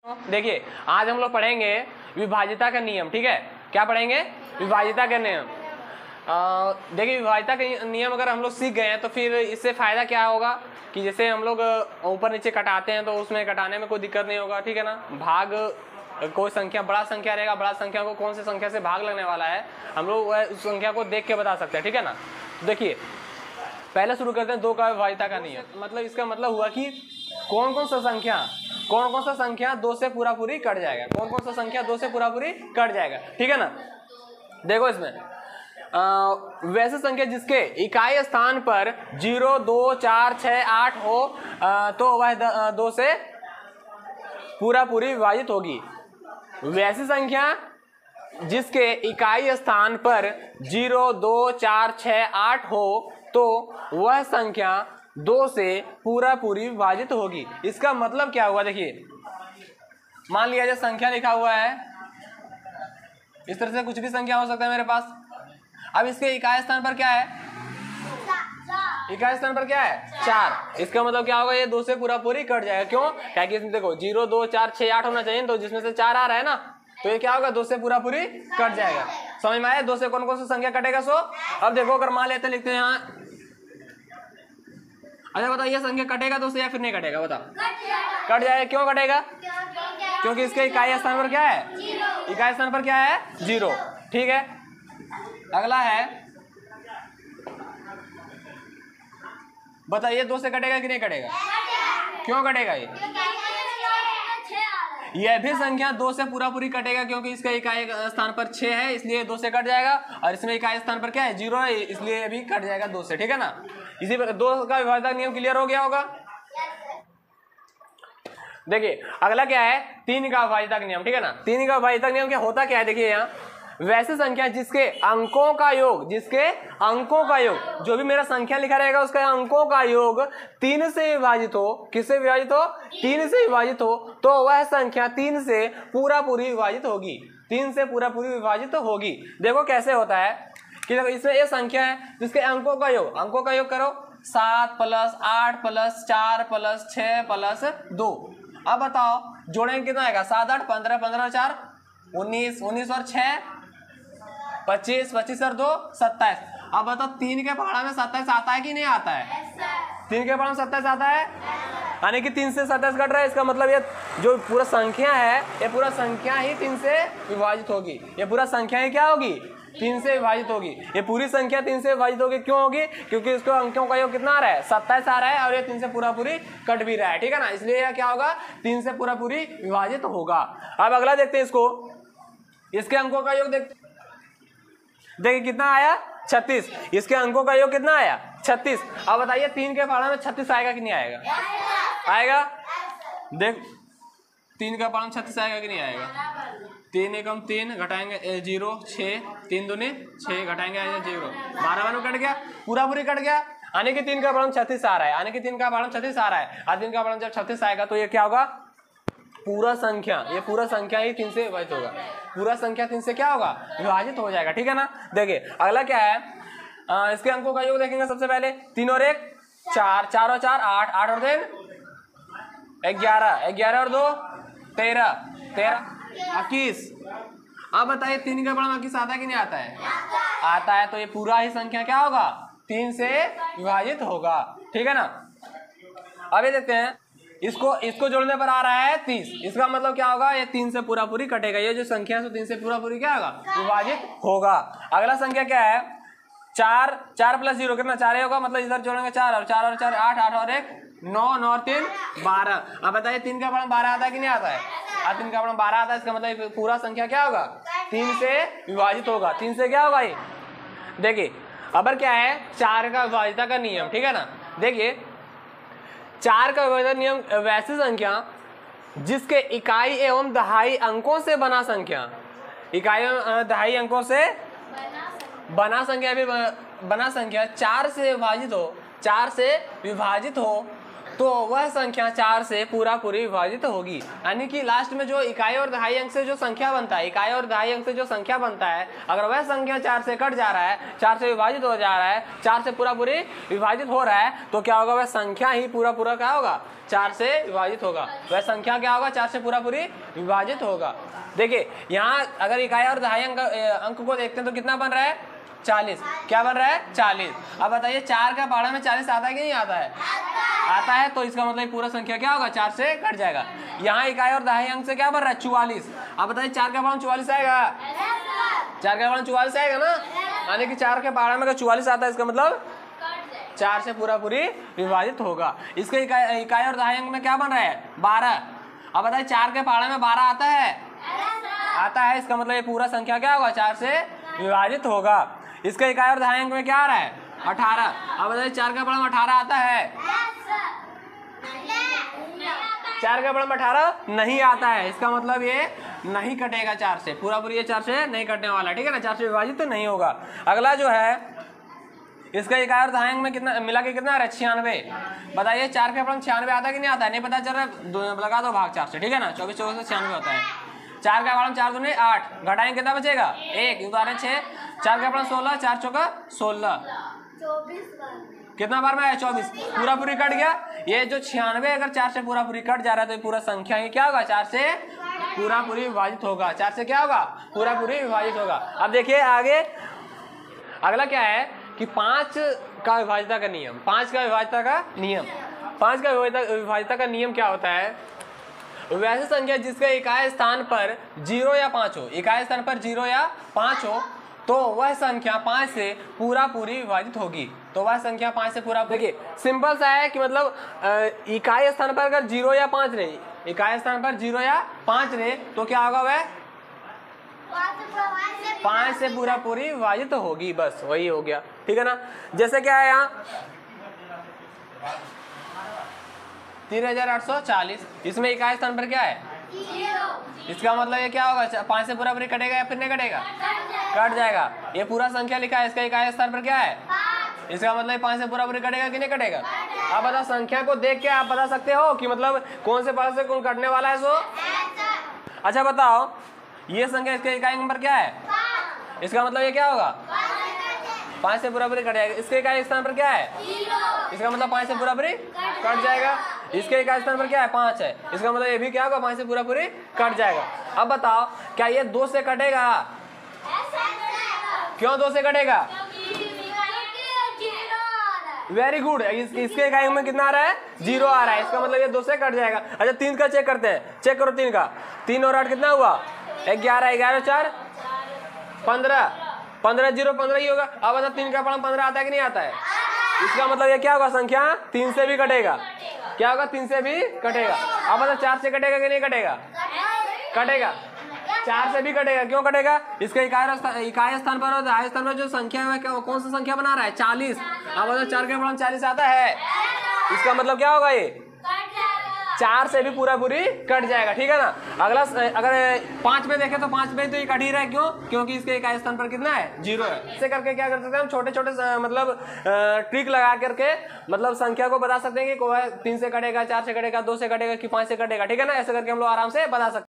देखिए आज हम लोग पढ़ेंगे विभाज्यता का नियम। ठीक है, क्या पढ़ेंगे? विभाज्यता का नियम। देखिए विभाज्यता का नियम अगर हम लोग सीख गए हैं तो फिर इससे फायदा क्या होगा कि जैसे हम लोग ऊपर नीचे कटाते हैं तो उसमें कटाने में कोई दिक्कत नहीं होगा। ठीक है ना, भाग कोई संख्या बड़ा संख्या रहेगा, बड़ा संख्या को कौन सी संख्या से भाग लगने वाला है हम लोग उस संख्या को देख के बता सकते हैं। ठीक है ना, तो देखिए पहले शुरू करते हैं 2 का विभाज्यता का नियम। मतलब इसका मतलब हुआ कि कौन कौन सा संख्या 2 से पूरा पूरी कट जाएगा, कौन कौन सा संख्या 2 से पूरा पूरी कट जाएगा। ठीक है ना, देखो इसमें वैसे संख्या जिसके इकाई स्थान पर 0, 2, 4, 6, 8 हो तो वह 2 से पूरा पूरी विभाजित होगी। वैसी संख्या जिसके इकाई स्थान पर 0, 2, 4, 6, 8 हो तो वह संख्या 2 से पूरा पूरी विभाजित होगी। इसका मतलब क्या हुआ? देखिए मान लिया जाए संख्या लिखा हुआ है, इस तरह से कुछ भी संख्या हो सकता है मेरे पास। अब इसके इकाई स्थान पर क्या है? इकाई स्थान पर क्या है? 4। इसका मतलब क्या होगा? ये 2 से पूरा पूरी कट जाएगा। क्यों? क्या कि इसमें देखो 0, 2, 4, 6, 8 होना चाहिए, तो जिसमें से 4 आ रहा है ना, तो ये क्या होगा? 2 से पूरा पूरी कट जाएगा। समझ में आया? 2 से कौन कौन सी संख्या कटेगा? सो अब देखो अगर मान लेते लिखते हैं यहाँ, अच्छा बताओ ये संख्या कटेगा 2 से या फिर नहीं कटेगा? बताओ कट जाएगा। क्यों कटेगा? क्योंकि इसके इकाई स्थान पर क्या है? इकाई स्थान पर क्या है? 0। ठीक है, अगला है बताइए 2 से कटेगा कि नहीं कटेगा? क्यों कटेगा? यह भी संख्या 2 से पूरा पूरी कटेगा क्योंकि इसका इकाई स्थान पर 6 है, इसलिए 2 से कट जाएगा। और इसमें इकाई स्थान पर क्या है? 0 है, इसलिए ये भी कट जाएगा 2 से। ठीक है ना, इसी पर 2 का विभाज्यता नियम क्लियर हो गया होगा। देखिए अगला क्या है? 3 का विभाज्यता नियम। ठीक है ना, 3 का विभाज्यता नियम क्या होता क्या है? देखिए यहाँ वैसे संख्या जिसके अंकों का योग, जो भी मेरा संख्या लिखा रहेगा उसका अंकों का योग 3 से विभाजित हो। किससे विभाजित हो? 3 से विभाजित हो तो वह संख्या 3 से पूरा पूरी विभाजित होगी। 3 से पूरा पूरी विभाजित होगी। देखो कैसे होता है कि देखो इसमें ये संख्या है जिसके अंकों का योग करो 7 + 8 + 4 + 6 + 2। अब बताओ जोड़ेंगे कितना आएगा? 7, 8, 15, 15, 4, 19, 19 और 6, 25, 25 और 2, 27। अब बताओ 3 के पहाड़ा में 27 आता है कि नहीं आता है? 3 के पहाड़ा में 27 आता है, यानी कि 3 से 27 कट रहा है। इसका मतलब ये जो पूरा संख्या है, ये पूरा संख्या ही 3 से विभाजित होगी। ये पूरा संख्या ही क्या होगी? 3 से विभाजित होगी। ये पूरी संख्या 3 से विभाजित होगी। क्यों होगी? क्योंकि इसको अंकों का योग कितना आ रहा है? 27 आ रहा है और ये 3 से पूरा पूरी कट भी रहा है। ठीक है ना, इसलिए यह क्या होगा? 3 से पूरा पूरी विभाजित होगा। अब अगला देखते हैं इसको, इसके अंकों का योग देखिए कितना आया? 36। इसके अंकों का योग कितना आया? 36। अब बताइए 3 के पहाड़ा में 36 आएगा कि नहीं आएगा? आएगा। देख 3 का पहाड़ा में 36 आएगा कि नहीं आएगा? 3 एकम 3 घटाएंगे 0, 6, 3 दूनी 6 घटाएंगे 0, 12 में कट गया, पूरा पूरी कट गया। आने के 3 का पहाड़ा में 36 आ रहा है, आने के 3 का पहाड़ा में 36 आ रहा है। और 3 का पहाड़ा में जब 36 आएगा तो ये क्या होगा? पूरा संख्या ही 3 से विभाजित होगा। पूरा संख्या 3 से क्या होगा? विभाजित हो जाएगा। ठीक है ना, देखिए अगला क्या है? इसके अंकों का योग देखेंगे सबसे पहले। 3 और 1 4, 4 और 4 8, 8 और 3 11, 11 और 2 13, 13 21। अब बताइए 3 का पहाड़ा में 21 आता है कि नहीं आता है? आता है। तो ये पूरा ही संख्या क्या होगा? 3 से विभाजित होगा। ठीक है ना, अब ये देखते हैं इसको जोड़ने पर आ रहा है 30। इसका मतलब क्या होगा? ये 3 से पूरा पूरी कटेगा। ये जो संख्या है 3 से पूरा पूरी क्या होगा? विभाजित होगा। अगला संख्या क्या है? 4 + 0 कितना? 4 होगा, मतलब इधर जोड़ेंगे 4 और 4 और 4 8, 8 और 1 9, 9 और 3 12। अब बताइए 3 का पहाड़ा 12 आता है कि नहीं आता है? 3 का पहाड़ा 12 आता है। इसका मतलब पूरा संख्या क्या होगा? 3 से विभाजित होगा। 3 से क्या होगा? ये देखिए अब क्या है? 4 का विभाज्यता का नियम। ठीक है ना, देखिए 4 का विभाजन नियम वैसी संख्या जिसके इकाई एवं दहाई अंकों से बना संख्या, इकाई एवं दहाई अंकों से बना संख्या 4 से विभाजित हो, तो वह संख्या 4 से पूरा पूरी विभाजित होगी। यानी कि लास्ट में जो इकाई और दहाई अंक से जो संख्या बनता है, इकाई और दहाई अंक से जो संख्या बनता है, अगर वह संख्या 4 से कट जा रहा है, 4 से विभाजित हो जा रहा है, 4 से पूरा पूरी विभाजित हो रहा है, तो क्या होगा, वह संख्या ही पूरा पूरा क्या होगा, 4 से विभाजित होगा। वह संख्या क्या होगा, 4 से पूरा पूरी विभाजित होगा। देखिए यहाँ अगर इकाई और दहाई अंक को देखते हैं तो कितना बन रहा है, 40। क्या बन रहा है, 40। अब बताइए 4 का पहाड़ा में 40 आता है कि नहीं आता है, आता है। तो इसका मतलब पूरा संख्या क्या होगा, 4 से कट जाएगा। यहाँ इकाई और दहाई अंक से क्या बन रहा है, 44। अब बताइए 4 का पहाड़ा 44 आएगा, 4 का पहाड़ा 44 आएगा ना, यानी कि 4 के पहाड़ा में अगर 44 आता है, इसका मतलब 4 से पूरा पूरी विभाजित होगा। इसके इकाई और दहाई अंक में क्या बन रहा है, 12। अब बताइए 4 के पहाड़े में 12 आता है, आता है। इसका मतलब ये पूरा संख्या क्या होगा, 4 से विभाजित होगा। इसका इकाई और दहाई अंक में क्या आ रहा है, 18। अब बताइए 4 का पहाड़ा में 18 आता है, 4 का पहाड़ा में 18 नहीं आता है। इसका मतलब ये नहीं कटेगा 4 से, पूरा पूरी ये 4 से नहीं कटने वाला, ठीक है ना, 4 से विभाजित तो नहीं होगा। अगला जो है इसका इकाई और दहाई अंक में कितना मिला के कितना आ रहा है, 96। बताइए 4 का पहाड़ा 96 आता है कि नहीं आता है, नहीं पता चल रहा है, लगा दो भाग 4 से, ठीक है ना, 24 24 से 96 होता है। 4 का पहाड़ा 4 दूनी 8, घटाएंगे कितना बचेगा, 1, 6। 4 का पहाड़ा 16, 4 चौका 16, कितना बार में आया, 24, पूरा पूरी कट गया। ये जो 96 अगर 4 से पूरा पूरी कट जा रहा है तो ये पूरा संख्या ही क्या होगा, 4 से पूरा पूरी विभाजित होगा, 4 से क्या होगा, पूरा पूरी विभाजित होगा। अब देखिए आगे अगला क्या है कि 5 का विभाजिता का नियम, 5 का विभाजिता का नियम, 5 का विभाजिता का नियम क्या होता है, वैसे संख्या जिसके इकाई स्थान पर 0 या 5 हो, इकाई स्थान पर 0 या 5 हो, तो वह संख्या 5 से पूरा पूरी विभाजित होगी। तो वह संख्या 5 से पूरा, देखिए सिंपल सा है कि मतलब इकाई स्थान पर अगर 0 या 5 रहे, इकाई स्थान पर 0 या 5 रहे, तो क्या होगा, वह 5 से पूरा पूरी विभाजित होगी, बस वही हो गया, ठीक है ना। जैसे क्या है यहाँ 3840, इसमें इकाई स्थान पर क्या है, 0। इसका मतलब ये क्या होगा, 5 से पूरा पूरी कटेगा या फिर नहीं कटेगा, कट जाएगा। ये पूरा संख्या लिखा है, इसका इकाई स्थान पर क्या है, 5। इसका मतलब 5 से पूरा पूरी कटेगा कि नहीं कटेगा। अब बताओ संख्या को देख के आप बता सकते हो कि मतलब कौन से पास से कौन कटने वाला है। सो अच्छा बताओ, ये संख्या इसके इकाई नंबर क्या है, 5। इसका मतलब ये क्या होगा, 5 से पूरा पूरी कट जाएगा। इसके इकाई स्थान पर क्या है, 0। इसका मतलब 5 से पूरा पूरी कट जाएगा। इसके इकाई स्थान पर क्या है, 5 है, इसका मतलब ये भी क्या होगा, 5 से पूरा पूरी कट जाएगा। अब बताओ क्या ये 2 से कटेगा, क्यों 2 से कटेगा, वेरी गुड। इसके इकाई में कितना आ रहा है, 0 आ रहा है, इसका मतलब ये 2 से कट जाएगा। अच्छा 3 का चेक करते हैं, चेक करो 3 का, 3 और 8 कितना हुआ, 11, 11 4 15, 15 0 15 ही होगा। अब बता 3 का पहाड़ा 15 आता है कि नहीं आता है, इसका मतलब ये क्या होगा, संख्या 3 से भी कटेगा, क्या होगा, 3 से भी कटेगा। अब बता 4 से कटेगा कि नहीं कटेगा, कटेगा, 4 से भी कटेगा, क्यों कटेगा, इसका इकाई स्थान पर और दहाई स्थान पर जो संख्या है कौन सा संख्या बना रहा है, 40। अब बता 4 का पहाड़ा 40 आता है, इसका मतलब क्या होगा, ये 4 से भी पूरा पूरी कट जाएगा, ठीक है ना। अगला अगर 5 में देखें तो 5 में तो ये कट ही रहा है, क्यों, क्योंकि इसके इकाई स्थान पर कितना है, 0 है। इससे करके क्या कर सकते हैं हम, छोटे छोटे मतलब ट्रिक लगा करके मतलब संख्या को बता सकते हैं कि 3 से कटेगा, 4 से कटेगा, 2 से कटेगा कि 5 से कटेगा, ठीक है ना। ऐसे करके हम लोग आराम से बता सकते हैं।